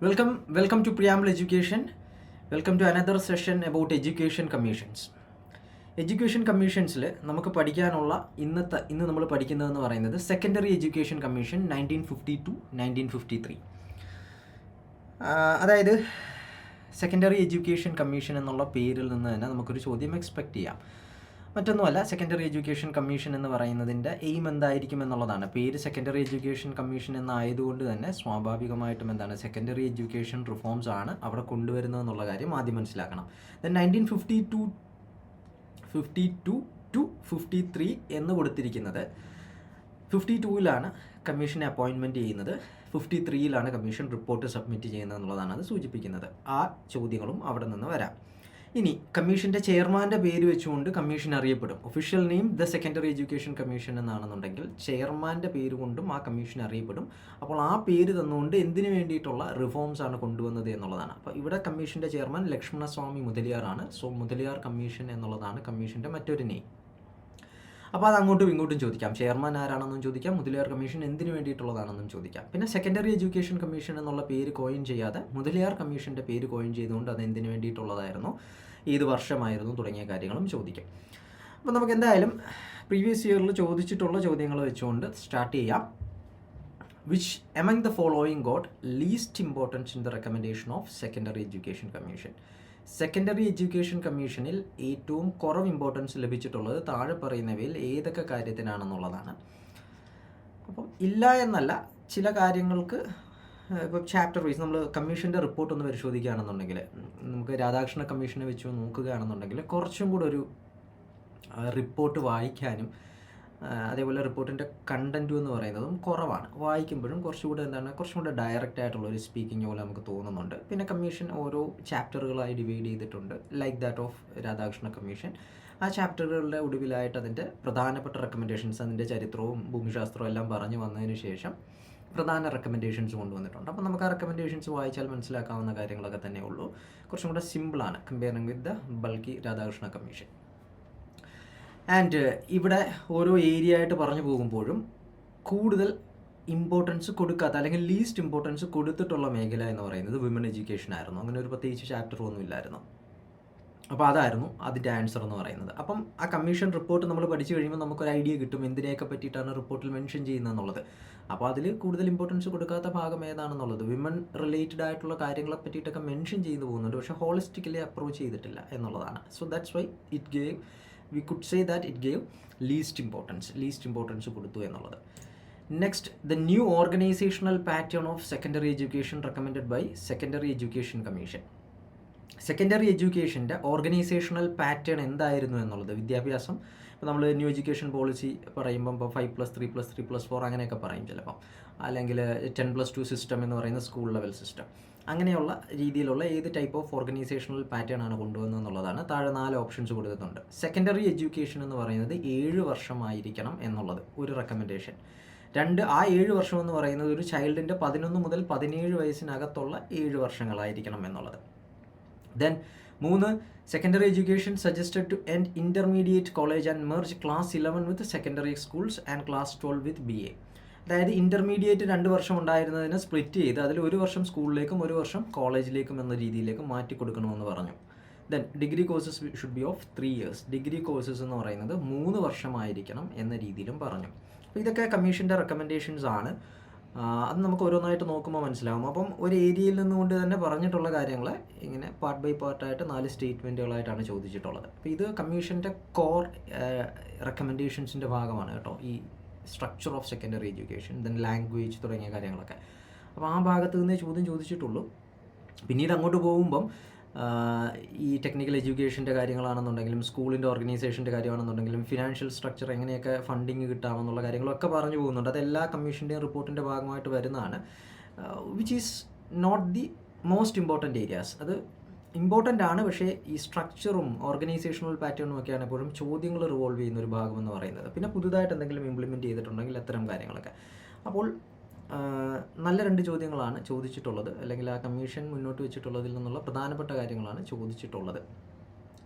Welcome to Preamble Education. Welcome to another session about Education Commissions. Education കമ്മീഷൻസിൽ നമുക്ക് പഠിക്കാനുള്ള ഇന്ന് നമ്മൾ പഠിക്കുന്നതെന്ന് പറയുന്നത് സെക്കൻഡറി എഡ്യൂക്കേഷൻ കമ്മീഷൻ 1950 to 1953. അതായത് സെക്കൻഡറി എഡ്യൂക്കേഷൻ കമ്മീഷൻ എന്നുള്ള പേരിൽ നിന്ന് തന്നെ നമുക്കൊരു ചോദ്യം എക്സ്പെക്റ്റ് ചെയ്യാം. മറ്റൊന്നുമല്ല, സെക്കൻഡറി എഡ്യൂക്കേഷൻ കമ്മീഷൻ എന്ന് പറയുന്നതിൻ്റെ എയിം എന്തായിരിക്കും എന്നുള്ളതാണ്. പേര് സെക്കൻഡറി എഡ്യൂക്കേഷൻ കമ്മീഷൻ എന്നായതുകൊണ്ട് തന്നെ സ്വാഭാവികമായിട്ടും എന്താണ്, സെക്കൻഡറി എഡ്യൂക്കേഷൻ റിഫോംസ് ആണ് അവിടെ കൊണ്ടുവരുന്നതെന്നുള്ള കാര്യം ആദ്യം മനസ്സിലാക്കണം. ദെൻ 1952 to 53 എന്ന് കൊടുത്തിരിക്കുന്നത് 52-ലാണ് കമ്മീഷനെ അപ്പോയിൻമെൻറ്റ് ചെയ്യുന്നത്, 53-ലാണ് കമ്മീഷൻ റിപ്പോർട്ട് സബ്മിറ്റ് ചെയ്യുന്നത് എന്നുള്ളതാണ് അത് സൂചിപ്പിക്കുന്നത്. ആ ചോദ്യങ്ങളും അവിടെ നിന്ന് വരാം. ഇനി കമ്മീഷൻ്റെ ചെയർമാൻ്റെ പേര് വെച്ചുകൊണ്ട് കമ്മീഷൻ അറിയപ്പെടും. Official name the secondary education commission എന്നാണെന്നുണ്ടെങ്കിൽ ചെയർമാൻ്റെ പേര് കൊണ്ടും ആ കമ്മീഷൻ അറിയപ്പെടും. അപ്പോൾ ആ പേര് തന്നുകൊണ്ട് എന്തിനു വേണ്ടിയിട്ടുള്ള റിഫോംസ് ആണ് കൊണ്ടുവന്നത് എന്നുള്ളതാണ്. അപ്പോൾ ഇവിടെ കമ്മീഷൻ്റെ ചെയർമാൻ ലക്ഷ്മണസ്വാമി മുതലിയാറാണ്. സോ മുതലിയാർ കമ്മീഷൻ എന്നുള്ളതാണ് കമ്മീഷൻ്റെ മറ്റൊരു നെയിം. അപ്പോൾ അത് അങ്ങോട്ടും ഇങ്ങോട്ടും ചോദിക്കാം. ചെയർമാൻ ആരാണെന്നും ചോദിക്കാം, മുതലിയാർ കമ്മീഷൻ എന്തിനു വേണ്ടിയിട്ടുള്ളതാണെന്നും ചോദിക്കാം. പിന്നെ സെക്കൻഡറി എഡ്യൂക്കേഷൻ കമ്മീഷൻ എന്നുള്ള പേര് കോയിൻ ചെയ്യാതെ മുതലിയാർ കമ്മീഷൻ്റെ പേര് കോയിൻ ചെയ്തുകൊണ്ട് അത് എന്തിനു വേണ്ടിയിട്ടുള്ളതായിരുന്നു, ഏത് വർഷമായിരുന്നു തുടങ്ങിയ കാര്യങ്ങളും ചോദിക്കും. അപ്പോൾ നമുക്ക് എന്തായാലും പ്രീവിയസ് ഇയറിൽ ചോദിച്ചിട്ടുള്ള ചോദ്യങ്ങൾ വെച്ചുകൊണ്ട് സ്റ്റാർട്ട് ചെയ്യാം. Which among the following got least importance in the recommendation of secondary education commission. Secondary education കമ്മീഷനിൽ ഏറ്റവും കുറവ് ഇമ്പോർട്ടൻസ് ലഭിച്ചിട്ടുള്ളത് താഴെ പറയുന്നവയിൽ ഏതൊക്കെ കാര്യത്തിനാണെന്നുള്ളതാണ്. അപ്പം ഇല്ല എന്നല്ല, ചില കാര്യങ്ങൾക്ക് ഇപ്പോൾ ചാപ്റ്റർ വൈസ് നമ്മൾ കമ്മീഷൻ്റെ റിപ്പോർട്ട് ഒന്ന് പരിശോധിക്കുകയാണെന്നുണ്ടെങ്കിൽ, നമുക്ക് രാധാകൃഷ്ണ കമ്മീഷനെ വെച്ച് നോക്കുകയാണെന്നുണ്ടെങ്കിൽ കുറച്ചും കൂടെ ഒരു റിപ്പോർട്ട് വായിക്കാനും അതേപോലെ റിപ്പോർട്ടിൻ്റെ കണ്ടൻറ്റും എന്ന് പറയുന്നതും കുറവാണ്. വായിക്കുമ്പോഴും കുറച്ചും കൂടെ ഡയറക്റ്റ് ആയിട്ടുള്ള ഒരു സ്പീക്കിംഗ് പോലെ നമുക്ക് തോന്നുന്നുണ്ട്. പിന്നെ കമ്മീഷൻ ഓരോ ചാപ്റ്ററുകളായി ഡിവൈഡ് ചെയ്തിട്ടുണ്ട്, like that of Radhakrishna commission. ആ ചാപ്റ്ററുകളുടെ ഒടുവിലായിട്ട് അതിൻ്റെ പ്രധാനപ്പെട്ട റെക്കമെൻഡേഷൻസ്, അതിൻ്റെ ചരിത്രവും ഭൂമിശാസ്ത്രവും എല്ലാം പറഞ്ഞു വന്നതിന് ശേഷം പ്രധാന റെക്കമെൻഡേഷൻസ് കൊണ്ടുവന്നിട്ടുണ്ട്. അപ്പോൾ നമുക്ക് ആ റെക്കമെൻഡേഷൻസ് വായിച്ചാൽ മനസ്സിലാക്കാവുന്ന കാര്യങ്ങളൊക്കെ തന്നെ ഉള്ളൂ. കുറച്ചും കൂടെ സിമ്പിളാണ് comparing with the bulky Radhakrishna commission. And ഇവിടെ ഓരോ ഏരിയ ആയിട്ട് പറഞ്ഞു പോകുമ്പോഴും കൂടുതൽ ഇമ്പോർട്ടൻസ് കൊടുക്കാത്ത അല്ലെങ്കിൽ ലീസ്റ്റ് ഇമ്പോർട്ടൻസ് കൊടുത്തിട്ടുള്ള മേഖല എന്ന് പറയുന്നത് വിമൻ എഡ്യൂക്കേഷൻ ആയിരുന്നു. അങ്ങനെ ഒരു പ്രത്യേകിച്ച് ചാപ്റ്റർ ഒന്നും ഇല്ലായിരുന്നു. അപ്പോൾ അതായിരുന്നു അതിൻ്റെ ആൻസർ എന്ന് പറയുന്നത്. അപ്പം ആ കമ്മീഷൻ റിപ്പോർട്ട് നമ്മൾ പഠിച്ചു കഴിയുമ്പോൾ നമുക്കൊരു ഐഡിയ കിട്ടും എന്തിനെയൊക്കെ പറ്റിയിട്ടാണ് റിപ്പോർട്ടിൽ മെൻഷൻ ചെയ്യുന്നത് എന്നുള്ളത്. അപ്പോൾ അതിൽ കൂടുതൽ ഇമ്പോർട്ടൻസ് കൊടുക്കാത്ത ഭാഗം ഏതാണെന്നുള്ളത്, വിമൻ റിലേറ്റഡ് ആയിട്ടുള്ള കാര്യങ്ങളെ പറ്റിയിട്ടൊക്കെ മെൻഷൻ ചെയ്തു പോകുന്നുണ്ട്, പക്ഷേ ഹോളിസ്റ്റിക്കലി അപ്രോച്ച് ചെയ്തിട്ടില്ല എന്നുള്ളതാണ്. So that's why we could say that it gave least importance കൊടുത്തു എന്നുള്ളത്. Next, the new organizational pattern of secondary education recommended by secondary education commission. Secondary എഡ്യൂക്കേഷൻ്റെ ഓർഗനൈസേഷണൽ പാറ്റേൺ എന്തായിരുന്നു എന്നുള്ളത്, വിദ്യാഭ്യാസം ഇപ്പോൾ നമ്മൾ ന്യൂ എഡ്യൂക്കേഷൻ പോളിസി പറയുമ്പം ഇപ്പോൾ 5+3+3+4 അങ്ങനെയൊക്കെ പറയും ചിലപ്പം, അല്ലെങ്കിൽ 10+2 സിസ്റ്റം എന്ന് പറയുന്ന സ്കൂൾ ലെവൽ സിസ്റ്റം. അങ്ങനെയുള്ള രീതിയിലുള്ള ഏത് ടൈപ്പ് ഓഫ് ഓർഗനൈസേഷണൽ പാറ്റേൺ ആണ് കൊണ്ടുവന്നതെന്നുള്ളതാണ്. താഴെ 4 ഓപ്ഷൻസ് കൊടുത്തിട്ടുണ്ട്. സെക്കൻഡറി എഡ്യൂക്കേഷൻ എന്ന് പറയുന്നത് 7 വർഷമായിരിക്കണം എന്നുള്ളത് ഒരു റെക്കമെൻഡേഷൻ. 2, ആ 7 വർഷം എന്ന് പറയുന്നത് ഒരു ചൈൽഡിൻ്റെ 11 മുതൽ 17 വയസ്സിനകത്തുള്ള 7 വർഷങ്ങളായിരിക്കണം എന്നുള്ളത്. Then 3, secondary education suggested to end intermediate college and merge class 11 with secondary schools and class 12 with BA. അതായത് ഇൻ്റർമീഡിയറ്റ് 2 വർഷം ഉണ്ടായിരുന്നതിനെ സ്പ്ലിറ്റ് ചെയ്ത് അതിൽ 1 വർഷം സ്കൂളിലേക്കും 1 വർഷം കോളേജിലേക്കും എന്ന രീതിയിലേക്ക് മാറ്റി കൊടുക്കണമെന്ന് പറഞ്ഞു. Then degree courses should be of 3 years. Degree courses എന്ന് പറയുന്നത് 3 വർഷമായിരിക്കണം എന്ന രീതിയിലും പറഞ്ഞു. അപ്പോൾ ഇതൊക്കെ കമ്മീഷൻ്റെ റെക്കമെൻഡേഷൻസ് ആണ്. അത് നമുക്ക് ഓരോന്നായിട്ട് നോക്കുമ്പോൾ മനസ്സിലാവും. അപ്പം ഒരു ഏരിയയിൽ നിന്നുകൊണ്ട് തന്നെ പറഞ്ഞിട്ടുള്ള കാര്യങ്ങൾ ഇങ്ങനെ പാർട്ട് ബൈ പാർട്ടായിട്ട് 4 സ്റ്റേറ്റ്മെൻറ്റുകളായിട്ടാണ് ചോദിച്ചിട്ടുള്ളത്. അപ്പോൾ ഇത് കമ്മീഷൻ്റെ കോർ റെക്കമെൻഡേഷൻസിൻ്റെ ഭാഗമാണ് കേട്ടോ, ഈ structure of secondary education, then language തുടങ്ങിയ കാര്യങ്ങളൊക്കെ. അപ്പോൾ ആ ഭാഗത്ത് നിന്നേ ചോദ്യം ചോദിച്ചിട്ടുള്ളൂ. പിന്നീട് അങ്ങോട്ട് പോകുമ്പം ഈ ടെക്നിക്കൽ എഡ്യൂക്കേഷൻ്റെ കാര്യങ്ങളാണെന്നുണ്ടെങ്കിലും സ്കൂളിൻ്റെ ഓർഗനൈസേഷൻ്റെ കാര്യമാണെന്നുണ്ടെങ്കിലും ഫിനാൻഷ്യൽ സ്ട്രക്ചർ എങ്ങനെയൊക്കെ ഫണ്ടിങ് കിട്ടാമെന്നുള്ള കാര്യങ്ങളൊക്കെ പറഞ്ഞു പോകുന്നുണ്ട്. അതെല്ലാ കമ്മീഷൻ്റെയും റിപ്പോർട്ടിൻ്റെ ഭാഗമായിട്ട് വരുന്നതാണ്. Which is not the most important areas. അത് ഇമ്പോർട്ടൻ്റ് ആണ്, പക്ഷേ ഈ സ്ട്രക്ചറും ഓർഗനൈസേഷണൽ പാറ്റേണും ഒക്കെയാണ് എപ്പോഴും ചോദ്യങ്ങൾ റിവോൾവ് ചെയ്യുന്ന ഒരു ഭാഗമെന്ന് പറയുന്നത്. പിന്നെ പുതുതായിട്ട് എന്തെങ്കിലും ഇംപ്ലിമെൻറ്റ് ചെയ്തിട്ടുണ്ടെങ്കിൽ അത്തരം കാര്യങ്ങളൊക്കെ. അപ്പോൾ നല്ല 2 ചോദ്യങ്ങളാണ് ചോദിച്ചിട്ടുള്ളത്, അല്ലെങ്കിൽ ആ കമ്മീഷൻ മുന്നോട്ട് വെച്ചിട്ടുള്ളതിൽ നിന്നുള്ള പ്രധാനപ്പെട്ട കാര്യങ്ങളാണ് ചോദിച്ചിട്ടുള്ളത്.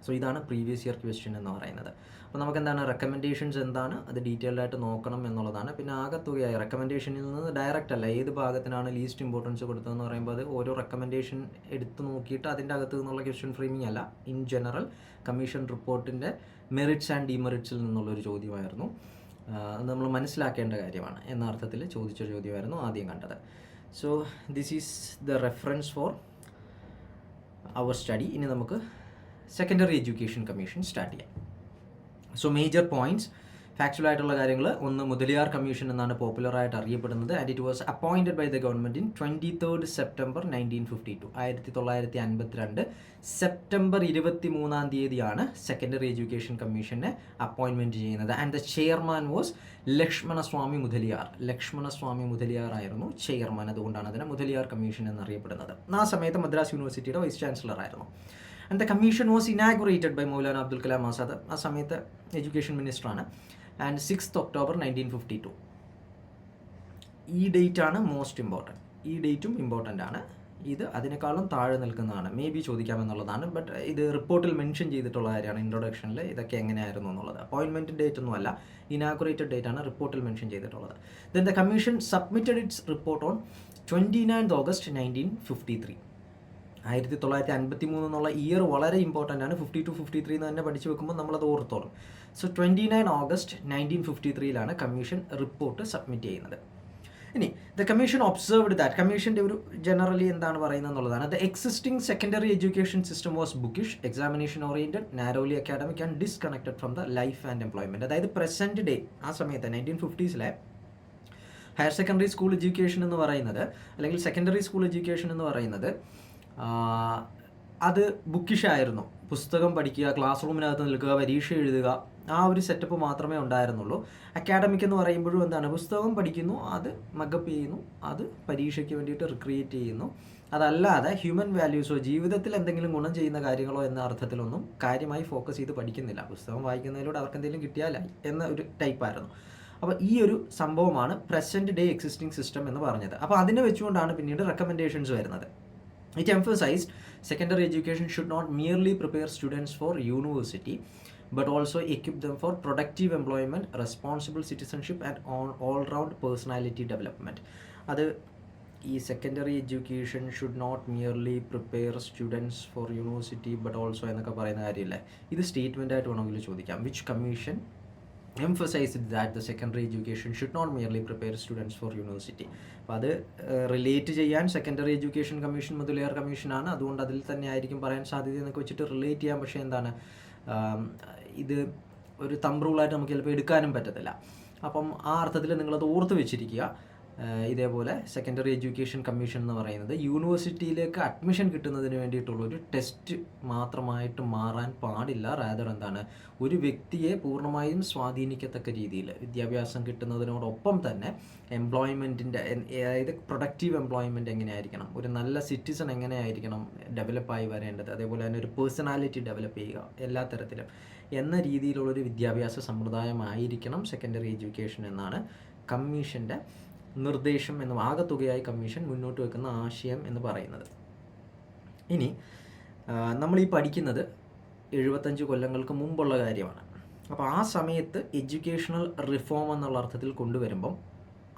സോ ഇതാണ് പ്രീവിയസ് ഇയർ ക്വസ്റ്റ്യൻ എന്ന് പറയുന്നത്. അപ്പോൾ നമുക്ക് എന്താണ് റെക്കമെൻഡേഷൻസ് എന്താണ്, അത് ഡീറ്റെയിൽഡ് ആയിട്ട് നോക്കണം എന്നുള്ളതാണ്. പിന്നെ ആകത്തുകയായി റെക്കമെൻഡേഷനിൽ നിന്ന് ഡയറക്റ്റ് അല്ല, ഏത് ഭാഗത്തിനാണ് ലീസ്റ്റ് ഇമ്പോർട്ടൻസ് കൊടുത്തതെന്ന് പറയുമ്പോൾ അത് ഓരോ റെക്കമെൻഡേഷൻ എടുത്ത് നോക്കിയിട്ട് അതിൻ്റെ അകത്ത് നിന്നുള്ള ക്വസ്റ്റ്യൻ ഫ്രെയിമിംഗ് അല്ല. ഇൻ ജനറൽ കമ്മീഷൻ റിപ്പോർട്ടിൻ്റെ മെറിറ്റ്സ് ആൻഡ് ഡിമെറിറ്റ്സിൽ നിന്നുള്ളൊരു ചോദ്യമായിരുന്നു. അത് നമ്മൾ മനസ്സിലാക്കേണ്ട കാര്യമാണ് എന്ന അർത്ഥത്തിൽ ചോദിച്ച ചോദ്യമായിരുന്നു ആദ്യം കണ്ടത്. So this is the reference for our study. ഇനി നമുക്ക് സെക്കൻഡറി എഡ്യൂക്കേഷൻ കമ്മീഷൻ സ്റ്റാർട്ട് ചെയ്യാം. സോ മേജർ പോയിൻറ്റ്സ്, ഫാക്ച്വൽ ആയിട്ടുള്ള കാര്യങ്ങൾ. ഒന്ന്, മുതലിയാർ കമ്മീഷൻ എന്നാണ് പോപ്പുലറായിട്ട് അറിയപ്പെടുന്നത്. And it was appointed by the government in 23rd September 1952. 1952 September 23 secondary education കമ്മീഷനെ അപ്പോയിൻമെൻറ്റ് ചെയ്യുന്നത്. And the chairman was Lakshmanaswami Mudaliar. Lakshmanaswami Mudaliar ആയിരുന്നു ചെയർമാൻ. അതുകൊണ്ടാണ് അതിനെ മുതലിയാർ കമ്മീഷൻ എന്നറിയപ്പെടുന്നത്. ആ സമയത്ത് മദ്രാസ് യൂണിവേഴ്സിറ്റിയുടെ വൈസ് ചാൻസലർ ആയിരുന്നു. And the commission was inaugurated by Maulana Abdul Kalam Azad. ആ സമയത്ത് എഡ്യൂക്കേഷൻ മിനിസ്റ്ററാണ്. And 6th October 1952. ഈ ഡേറ്റ് ആണ് മോസ്റ്റ് ഇമ്പോർട്ടൻറ്റ്. ഈ ഡേറ്റും ഇമ്പോർട്ടൻ്റ് ആണ്. ഇത് അതിനേക്കാളും താഴെ നിൽക്കുന്നതാണ്. May be ചോദിക്കാമെന്നുള്ളതാണ്. ബട്ട് ഇത് റിപ്പോർട്ടിൽ മെൻഷൻ ചെയ്തിട്ടുള്ള കാര്യമാണ് ഇൻട്രൊഡക്ഷനിൽ ഇതൊക്കെ എങ്ങനെയായിരുന്നു എന്നുള്ളത്. അപ്പോയിൻമെൻറ്റ് ഡേറ്റ് ഒന്നുമല്ല, ഇനാഗുറേറ്റഡ് ഡേറ്റ് ആണ് റിപ്പോർട്ടിൽ മെൻഷൻ ചെയ്തിട്ടുള്ളത്. Then the commission submitted it's report on 29th August 1953. 1953 എന്നുള്ള ഇയർ വളരെ ഇമ്പോർട്ടൻ്റ് ആണ്. 52-53 എന്ന് തന്നെ പഠിച്ചു വെക്കുമ്പോൾ നമ്മളത് ഓർത്തോളും. So 29 August 1953 commission report submit ചെയ്യുന്നത്. ഇനി ദ കമ്മീഷൻ ഒബ്സർവ്ഡ് ദാറ്റ്, കമ്മീഷൻ്റെ ഒരു ജനറലി എന്താണ് പറയുന്നത് എന്നുള്ളതാണ്. The existing secondary education system was bookish, examination oriented, narrowly academic and disconnected from the life and employment. അതായത് പ്രസൻറ്റ് ഡേ ആ സമയത്ത് 1950s higher secondary school education എന്ന് പറയുന്നത്, അല്ലെങ്കിൽ സെക്കൻഡറി സ്കൂൾ എഡ്യൂക്കേഷൻ എന്ന് പറയുന്നത് അത് ബുക്കിഷായിരുന്നു. പുസ്തകം പഠിക്കുക, ക്ലാസ് റൂമിനകത്ത് നിൽക്കുക, പരീക്ഷ എഴുതുക, ആ ഒരു സെറ്റപ്പ് മാത്രമേ ഉണ്ടായിരുന്നുള്ളൂ. അക്കാഡമിക് എന്ന് പറയുമ്പോഴും എന്താണ്, പുസ്തകം പഠിക്കുന്നു, അത് മഗപ്പ് ചെയ്യുന്നു, അത് പരീക്ഷയ്ക്ക് വേണ്ടിയിട്ട് റിക്രിയേറ്റ് ചെയ്യുന്നു. അതല്ലാതെ ഹ്യൂമൻ വാല്യൂസോ ജീവിതത്തിൽ എന്തെങ്കിലും ഗുണം ചെയ്യുന്ന കാര്യങ്ങളോ എന്ന അർത്ഥത്തിലൊന്നും കാര്യമായി ഫോക്കസ് ചെയ്ത് പഠിക്കുന്നില്ല. പുസ്തകം വായിക്കുന്നതിലൂടെ അവർക്ക് എന്തെങ്കിലും കിട്ടിയാലായി എന്ന ഒരു ടൈപ്പായിരുന്നു. അപ്പോൾ ഈ ഒരു സംഭവമാണ് പ്രസൻറ്റ് ഡേ എക്സിസ്റ്റിംഗ് സിസ്റ്റം എന്ന് പറഞ്ഞത്. അപ്പോൾ അതിനെ വെച്ചുകൊണ്ടാണ് പിന്നീട് റെക്കമെൻഡേഷൻസ് വരുന്നത്. It emphasized secondary education should not merely prepare students for university, but also equip them for productive employment, responsible citizenship and all-round personality development. അത് ഈ secondary education should not merely prepare students for university but also എന്നൊക്കെ പറയുന്ന കാര്യമില്ലേ, ഇത് statement ആയിട്ട് വേണമെങ്കിൽ ചോദിക്കാം. Which commission emphasized that the secondary education should not merely prepare students for university. അപ്പോൾ അത് റിലേറ്റ് ചെയ്യാൻ സെക്കൻഡറി എഡ്യൂക്കേഷൻ കമ്മീഷൻ മുതലിയാർ കമ്മീഷനാണ്. അതുകൊണ്ട് അതിൽ തന്നെ ആയിരിക്കും പറയാൻ സാധ്യത എന്നൊക്കെ വെച്ചിട്ട് റിലേറ്റ് ചെയ്യാം. പക്ഷേ എന്താണ്, ഇത് ഒരു തമ്പ് റൂളായിട്ട് നമുക്ക് ചിലപ്പോൾ എടുക്കാനും പറ്റത്തില്ല. അപ്പം ആ അർത്ഥത്തിൽ നിങ്ങളത് ഓർത്ത് വെച്ചിരിക്കുക. ഇതേപോലെ സെക്കൻഡറി എഡ്യൂക്കേഷൻ കമ്മീഷൻ എന്ന് പറയുന്നത് യൂണിവേഴ്സിറ്റിയിലേക്ക് അഡ്മിഷൻ കിട്ടുന്നതിന് വേണ്ടിയിട്ടുള്ളൊരു ടെസ്റ്റ് മാത്രമായിട്ട് മാറാൻ പാടില്ല. റാദർ എന്താണ്, ഒരു വ്യക്തിയെ പൂർണ്ണമായും സ്വാധീനിക്കത്തക്ക രീതിയിൽ വിദ്യാഭ്യാസം കിട്ടുന്നതിനോടൊപ്പം തന്നെ എംപ്ലോയ്മെൻറ്റിൻ്റെ, അതായത് പ്രൊഡക്റ്റീവ് എംപ്ലോയ്മെൻറ്റ് എങ്ങനെയായിരിക്കണം, ഒരു നല്ല സിറ്റിസൺ എങ്ങനെയായിരിക്കണം ഡെവലപ്പായി വരേണ്ടത്, അതേപോലെ തന്നെ ഒരു പേഴ്സണാലിറ്റി ഡെവലപ്പ് ചെയ്യുക എല്ലാ തരത്തിലും എന്ന രീതിയിലുള്ളൊരു വിദ്യാഭ്യാസ സമ്പ്രദായമായിരിക്കണം സെക്കൻഡറി എഡ്യൂക്കേഷൻ എന്നാണ് കമ്മീഷൻ്റെ നിർദ്ദേശം എന്നും ആകത്തുകയായി കമ്മീഷൻ മുന്നോട്ട് വെക്കുന്ന ആശയം എന്ന് പറയുന്നത്. ഇനി നമ്മൾ ഈ പഠിക്കുന്നത് 75 കൊല്ലങ്ങൾക്ക് മുമ്പുള്ള കാര്യമാണ്. അപ്പോൾ ആ സമയത്ത് എഡ്യൂക്കേഷണൽ റിഫോം എന്നുള്ള അർത്ഥത്തിൽ കൊണ്ടുവരുമ്പം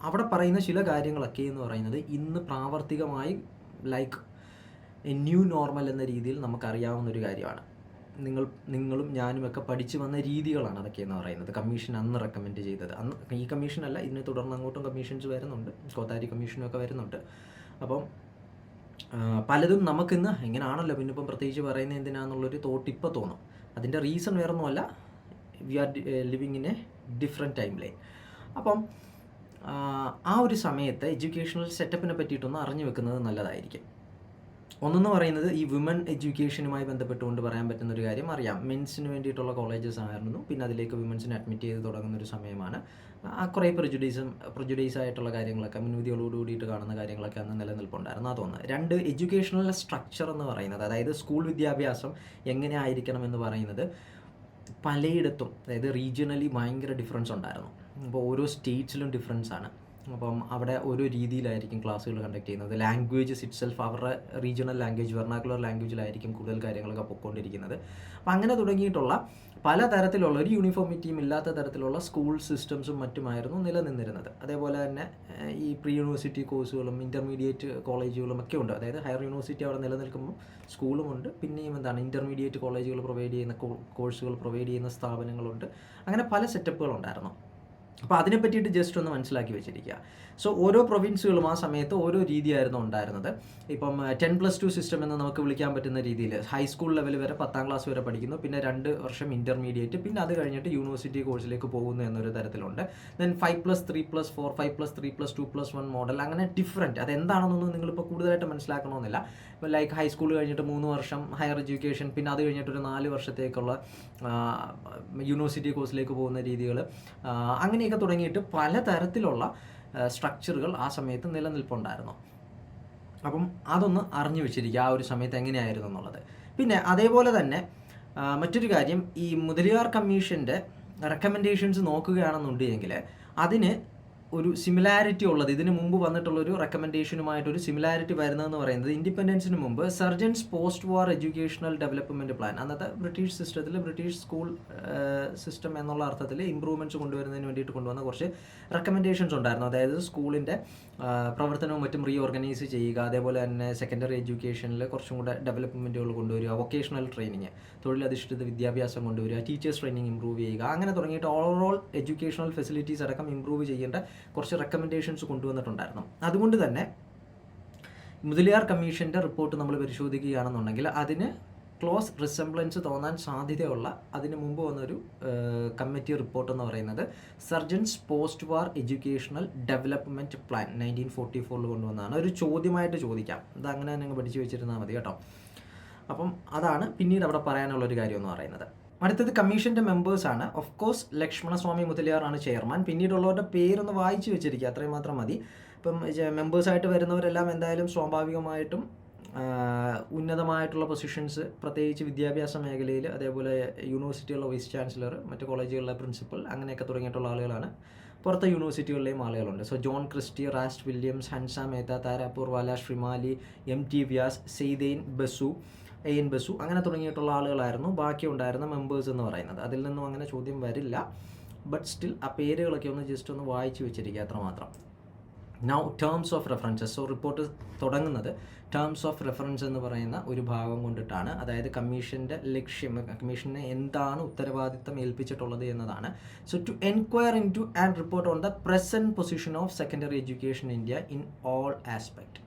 അവിടെ പറയുന്ന ചില കാര്യങ്ങളൊക്കെ എന്ന് പറയുന്നത് ഇന്ന് പ്രാവർത്തികമായി ലൈക്ക് എ ന്യൂ നോർമൽ എന്ന രീതിയിൽ നമുക്കറിയാവുന്നൊരു കാര്യമാണ്. നിങ്ങളും ഞാനുമൊക്കെ പഠിച്ചു വന്ന രീതികളാണ് അതൊക്കെ എന്ന് പറയുന്നത്. കമ്മീഷൻ അന്ന് റെക്കമെൻഡ് ചെയ്തത്, അന്ന് ഈ കമ്മീഷനല്ല, ഇതിനെ തുടർന്ന് അങ്ങോട്ടും കമ്മീഷൻസ് വരുന്നുണ്ട്, കോത്താരി കമ്മീഷനൊക്കെ വരുന്നുണ്ട്. അപ്പം പലതും നമുക്കിന്ന് ഇങ്ങനെയാണല്ലോ, പിന്നെ ഇപ്പം പ്രത്യേകിച്ച് പറയുന്നത് എന്തിനാണെന്നുള്ളൊരു തോട്ട് ഇപ്പോൾ തോന്നും. അതിൻ്റെ റീസൺ വേറൊന്നുമല്ല, we are living in a different time line. അപ്പം ആ ഒരു സമയത്ത് എഡ്യൂക്കേഷണൽ സെറ്റപ്പിനെ പറ്റിയിട്ടൊന്ന് അറിഞ്ഞു വെക്കുന്നത് നല്ലതായിരിക്കും. ഒന്നെന്ന് പറയുന്നത് ഈ വിമൻ എഡ്യൂക്കേഷനുമായി ബന്ധപ്പെട്ടുകൊണ്ട് പറയാൻ പറ്റുന്നൊരു കാര്യം അറിയാം. മെൻസിന് വേണ്ടിയിട്ടുള്ള കോളേജസ് ആയിരുന്നു, പിന്നെ അതിലേക്ക് വിമൻസിനെ അഡ്മിറ്റ് ചെയ്ത് തുടങ്ങുന്നൊരു സമയമാണ്. കുറേ പ്രജുഡൈസ് ആയിട്ടുള്ള കാര്യങ്ങളൊക്കെ, മുൻവിധികളോടുകൂടിയിട്ട് കാണുന്ന കാര്യങ്ങളൊക്കെ അന്ന് നിലനിൽപ്പുണ്ടായിരുന്നു. അതൊന്ന്. രണ്ട്, എഡ്യൂക്കേഷണൽ സ്ട്രക്ചർ എന്ന് പറയുന്നത്, അതായത് സ്കൂൾ വിദ്യാഭ്യാസം എങ്ങനെ ആയിരിക്കണം എന്ന് പറയുന്നത് പലയിടത്തും, അതായത് റീജിയണലി ഭയങ്കര ഡിഫറൻസ് ഉണ്ടായിരുന്നു. അപ്പോൾ ഓരോ സ്റ്റേറ്റ്സിലും ഡിഫറൻസ് ആണ്. അപ്പം അവിടെ ഓരോ രീതിയിലായിരിക്കും ക്ലാസ്സുകൾ കണ്ടക്ട് ചെയ്യുന്നത്. ലാംഗ്വേജസ് ഇറ്റ്സെൽഫ് അവരുടെ റീജിയണൽ ലാംഗ്വേജ്, വെർണാക്കുലർ ലാംഗ്വേജിലായിരിക്കും കൂടുതൽ കാര്യങ്ങളൊക്കെ പൊയ്ക്കൊണ്ടിരിക്കുന്നത്. അപ്പം അങ്ങനെ തുടങ്ങിയിട്ടുള്ള പല തരത്തിലുള്ള ഒരു യൂണിഫോമിറ്റിയും ഇല്ലാത്ത തരത്തിലുള്ള സ്കൂൾ സിസ്റ്റംസും മറ്റുമായിരുന്നു നിലനിന്നിരുന്നത്. അതേപോലെ തന്നെ ഈ പ്രീ യൂണിവേഴ്സിറ്റി കോഴ്സുകളും ഇൻ്റർമീഡിയറ്റ് കോളേജുകളും ഒക്കെ ഉണ്ട്. അതായത് ഹയർ യൂണിവേഴ്സിറ്റി അവിടെ നിലനിൽക്കുമ്പോൾ സ്കൂളുമുണ്ട്, പിന്നെയും ഇൻ്റർമീഡിയറ്റ് കോളേജുകൾ പ്രൊവൈഡ് ചെയ്യുന്ന കോഴ്സുകൾ പ്രൊവൈഡ് ചെയ്യുന്ന സ്ഥാപനങ്ങളുണ്ട്. അങ്ങനെ പല സെറ്റപ്പുകളുണ്ടായിരുന്നു. അപ്പോൾ അതിനെ പറ്റിയിട്ട് ജസ്റ്റ് ഒന്ന് മനസ്സിലാക്കി വെച്ചിരിക്കുക. സോ ഓരോ പ്രൊവിൻസുകളും ആ സമയത്ത് ഓരോ രീതിയായിരുന്നു ഉണ്ടായിരുന്നത്. ഇപ്പം 10+2 സിസ്റ്റം എന്ന് നമുക്ക് വിളിക്കാൻ പറ്റുന്ന രീതിയിൽ ഹൈസ്കൂൾ ലെവൽ വരെ 10ാം ക്ലാസ് വരെ പഠിക്കുന്നു, പിന്നെ 2 വർഷം ഇൻ്റർമീഡിയറ്റ്, പിന്നെ അത് കഴിഞ്ഞിട്ട് യൂണിവേഴ്സിറ്റി കോഴ്സിലേക്ക് പോകുന്നു എന്നൊരു തരത്തിലുണ്ട്. ദെൻ 5+3+4, 5+3+2+1 മോഡൽ, അങ്ങനെ ഡിഫറൻറ്റ്. അതെന്താണെന്നൊന്നും നിങ്ങളിപ്പോൾ കൂടുതലായിട്ട് മനസ്സിലാക്കണമെന്നില്ല. ഇപ്പോൾ ലൈക്ക് ഹൈസ്കൂൾ കഴിഞ്ഞിട്ട് 3 വർഷം ഹയർ എഡ്യൂക്കേഷൻ, പിന്നെ അത് കഴിഞ്ഞിട്ടൊരു 4 വർഷത്തേക്കുള്ള യൂണിവേഴ്സിറ്റി കോഴ്സിലേക്ക് പോകുന്ന രീതികൾ, അങ്ങനെയൊക്കെ തുടങ്ങിയിട്ട് പലതരത്തിലുള്ള സ്ട്രക്ചറുകൾ ആ സമയത്ത് നിലനിൽപ്പുണ്ടായിരുന്നു. അപ്പം അതൊന്ന് അറിഞ്ഞു വെച്ചിരിക്കുക ആ ഒരു സമയത്ത് എങ്ങനെയായിരുന്നു എന്നുള്ളത്. പിന്നെ അതേപോലെ തന്നെ മറ്റൊരു കാര്യം, ഈ മുതലിയാർ കമ്മീഷൻ്റെ റെക്കമെൻഡേഷൻസ് നോക്കുകയാണെന്നുണ്ടെങ്കിൽ അതിന് ഒരു സിമിലാരിറ്റി ഉള്ളത്, ഇതിന് മുമ്പ് വന്നിട്ടുള്ളൊരു റെക്കമെൻഡേഷനുമായിട്ടൊരു സിമിലാരിറ്റി വരുന്നതെന്ന് പറയുന്നത്, ഇൻഡിപെൻഡൻസിന് മുമ്പ് സർജൻസ് പോസ്റ്റ് വാർ എഡ്യൂക്കേഷണൽ ഡെവലപ്മെൻറ്റ് പ്ലാൻ, അന്നത്തെ ബ്രിട്ടീഷ് സിസ്റ്റത്തിൽ ബ്രിട്ടീഷ് സ്കൂൾ സിസ്റ്റം എന്നുള്ള അർത്ഥത്തിൽ ഇമ്പ്രൂവ്മെൻറ്റ്സ് കൊണ്ടുവരുന്നതിന് വേണ്ടിയിട്ട് കൊണ്ടുവന്ന കുറച്ച് റെക്കമെൻഡേഷൻസ് ഉണ്ടായിരുന്നു. അതായത് സ്കൂളിൻ്റെ പ്രവർത്തനവും മറ്റും റീഓർഗനൈസ് ചെയ്യുക, അതേപോലെ തന്നെ സെക്കൻഡറി എഡ്യൂക്കേഷനിൽ കുറച്ചും കൂടെ ഡെവലപ്മെൻറ്റുകൾ കൊണ്ടുവരിക, വൊക്കേഷണൽ ട്രെയിനിങ്, തൊഴിലധിഷ്ഠിത വിദ്യാഭ്യാസം കൊണ്ടുവരിക, ടീച്ചേഴ്സ് ട്രെയിനിങ് ഇമ്പ്രൂവ് ചെയ്യുക, അങ്ങനെ തുടങ്ങിയിട്ട് ഓവറോൾ എഡ്യൂക്കേഷണൽ ഫെസിലിറ്റീസ് അടക്കം ഇമ്പ്രൂവ് ചെയ്യേണ്ട കുറച്ച് റെക്കമെൻഡേഷൻസ് കൊണ്ടുവന്നിട്ടുണ്ടായിരുന്നു. അതുകൊണ്ട് തന്നെ മുതലിയാർ കമ്മീഷൻ്റെ റിപ്പോർട്ട് നമ്മൾ പരിശോധിക്കുകയാണെന്നുണ്ടെങ്കിൽ അതിന് ക്ലോസ് റിസംബ്ലൻസ് തോന്നാൻ സാധ്യതയുള്ള അതിന് മുമ്പ് വന്നൊരു കമ്മിറ്റി റിപ്പോർട്ട് എന്ന് പറയുന്നത് സർജൻസ് പോസ്റ്റ് വാർ എഡ്യൂക്കേഷണൽ ഡെവലപ്മെൻറ്റ് പ്ലാൻ 1944 കൊണ്ടുവന്നതാണ്. ഒരു ചോദ്യമായിട്ട് ചോദിക്കാം, ഇത് അങ്ങനെ തന്നെ പഠിച്ചു വെച്ചിരുന്നാൽ മതി കേട്ടോ. അപ്പം അതാണ് പിന്നീട് അവിടെ പറയാനുള്ളൊരു കാര്യം എന്ന് പറയുന്നത്. അടുത്തത് കമ്മീഷൻ്റെ മെമ്പേഴ്സാണ്. ഓഫ് കോഴ്സ് ലക്ഷ്മണസ്വാമി മുതലിയാറാണ് ചെയർമാൻ. പിന്നീടുള്ളവരുടെ പേരൊന്ന് വായിച്ചു വെച്ചിരിക്കുക, അത്രയും മാത്രം മതി. ഇപ്പം മെമ്പേഴ്സായിട്ട് വരുന്നവരെല്ലാം എന്തായാലും സ്വാഭാവികമായിട്ടും ഉന്നതമായിട്ടുള്ള പൊസിഷൻസ്, പ്രത്യേകിച്ച് വിദ്യാഭ്യാസ മേഖലയിൽ, അതേപോലെ യൂണിവേഴ്സിറ്റിയുള്ള വൈസ് ചാൻസലർ, മറ്റ് കോളേജുകളിലെ പ്രിൻസിപ്പൽ, അങ്ങനെയൊക്കെ തുടങ്ങിയിട്ടുള്ള ആളുകളാണ്. പുറത്തെ യൂണിവേഴ്സിറ്റികളിലെയും ആളുകളുണ്ട്. So John Christie, Rast Williams, Hansa Mehta, Tarapurwala, Shrimali, MT Vyas, Saiyidain Basu, AN Basu, അങ്ങനെ തുടങ്ങിയിട്ടുള്ള ആളുകളായിരുന്നു ബാക്കി ഉണ്ടായിരുന്ന മെമ്പേഴ്സ് എന്ന് പറയുന്നത്. അതിൽ നിന്നും അങ്ങനെ ചോദ്യം വരില്ല, ബട്ട് സ്റ്റിൽ ആ പേരുകളൊക്കെ ഒന്ന് ജസ്റ്റ് ഒന്ന് വായിച്ചു വെച്ചിരിക്കുക, അത്രമാത്രം. Now terms of references. So report തുടങ്ങുന്നത് ടേംസ് ഓഫ് റെഫറൻസ് എന്ന് പറയുന്ന ഒരു ഭാഗം കൊണ്ടിട്ടാണ്. അതായത് കമ്മീഷൻ്റെ ലക്ഷ്യം, കമ്മീഷന് എന്താണ് ഉത്തരവാദിത്തം ഏൽപ്പിച്ചിട്ടുള്ളത് എന്നതാണ്. So to enquire into and report on the present position of secondary education India in all aspect.